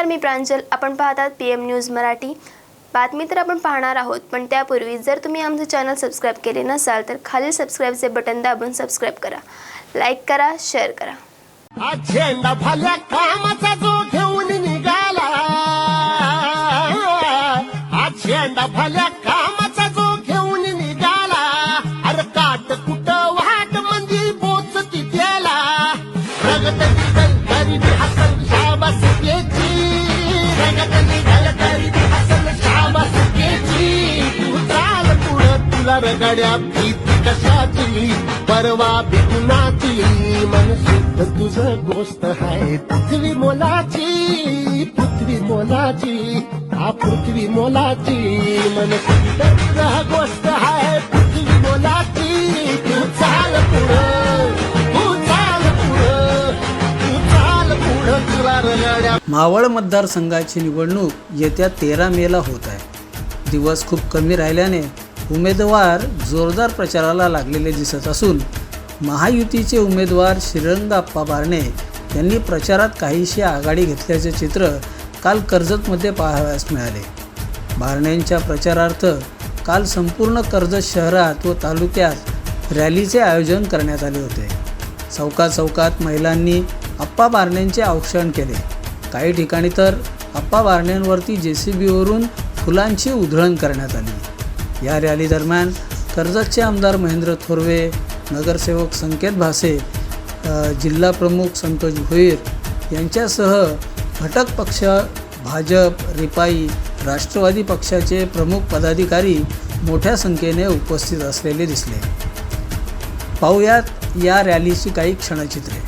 मी प्रांजल. आपण पाहतात PM news Marathi. बातमी तर आपण पाहणार आहोत, पण त्यापूर्वी जर तुम्ही आमचे चॅनल सबस्क्राइब केले नसाल तर खाली सबस्क्राइबचे बटन दाबून सबस्क्राइब करा, लाईक करा, शेअर करा. झेंडा भल्या कामाचा जो घेऊन निघाला, झेंडा भल्या कामाचा जो घेऊन निघाला, अरे काट कुठं वाट मंदी बोच तिथ्याला, रगत निघल तरी बी हसल शाबास घ्यायची, रगत निघल तरी बी हसल शाबास घ्यायची. तू चाल पुढं, तुला रगड्या भीती कशाची, परवा बिकुनाची, मन शुद्ध तुझं गोष्ट आहे पृथ्वी मोलाची, पृथ्वी मोलाची, हा पृथ्वी मोलाची, मन शुद्ध तुझं गोष्ट आहे पृथ्वी मोलाची. तू चाल पुढं, तू चाल पुढं, तू चाल पुढं, तुला रगड्या. मावळ मतदारसंघाची निवडणूक येत्या 13 मेला होत आहे. दिवस खूप कमी राहिल्याने उमेदवार जोरदार प्रचाराला लागलेले दिसत असून महायुतीचे उमेदवार श्रीरंगाप्पा बारणे यांनी प्रचारात काहीशी आघाडी घेतल्याचे चित्र काल कर्जतमध्ये पाहावयास मिळाले. बारणेंच्या प्रचारार्थ काल संपूर्ण कर्जत शहरात व तालुक्यात रॅलीचे आयोजन करण्यात आले होते. चौकात चौकात महिलांनी आप्पा बारणेंचे औक्षण केले. काही ठिकाणी तर आप्पा बारणेंवरती JCBवरून फुलांची उधळण करण्यात आली. या रॅली दरम्यान कर्जतचे आमदार महेंद्र थोरवे, नगरसेवक संकेत भासे, जिल्हा प्रमुख संतोष भोईर यांच्यासह घटक पक्ष भाजप, रिपाई, राष्ट्रवादी पक्षाचे प्रमुख पदाधिकारी मोठ्या संख्येने उपस्थित असलेले दिसले. पाहूयात या रॅलीची काही क्षणचित्रे.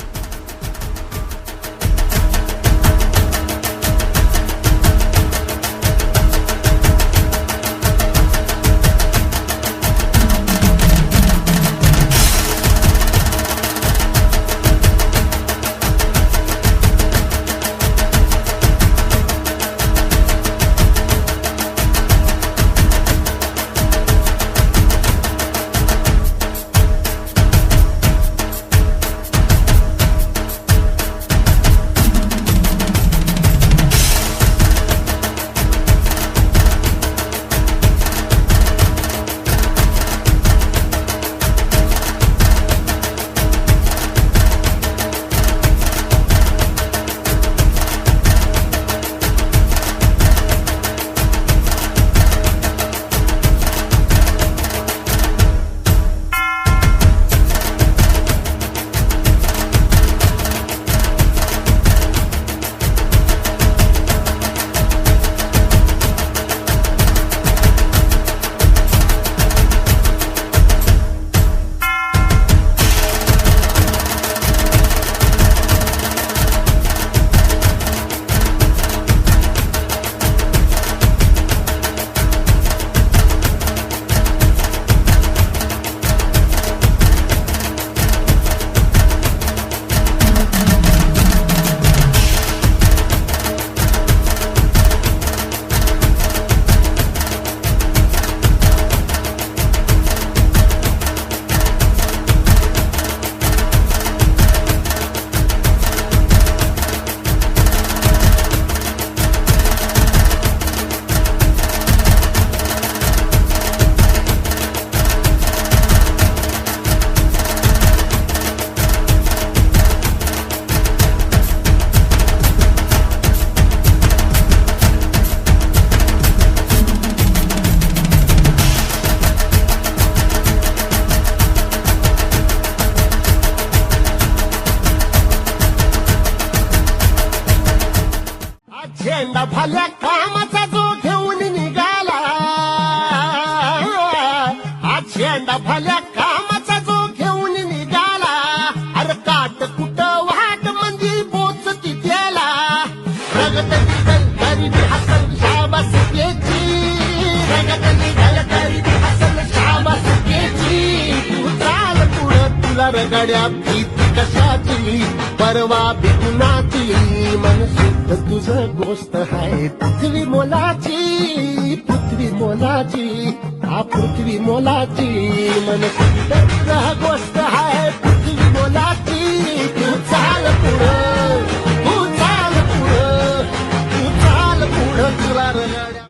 झेंडा भल्या कामाचा जो घेऊन निघाला, झेंडा भल्या कामाचा जो घेऊन निघाला, अरे काट कुठं वाट मंदी बोच तिथ्याला, रगत निघल तरी बी हसल शाबास घ्यायची, रगत निघल तरी बी हसल शाबास घ्यायची. तू चाल पुढं, तुला रगड्या भीती कशाची, परवा बिकुनाची, मन शुद्ध तुझं गोष्ट आहे पृथ्वी मोलाची, पृथ्वी मोलाची, हा पृथ्वी मोलाची, मन शुद्ध तुझं गोष्ट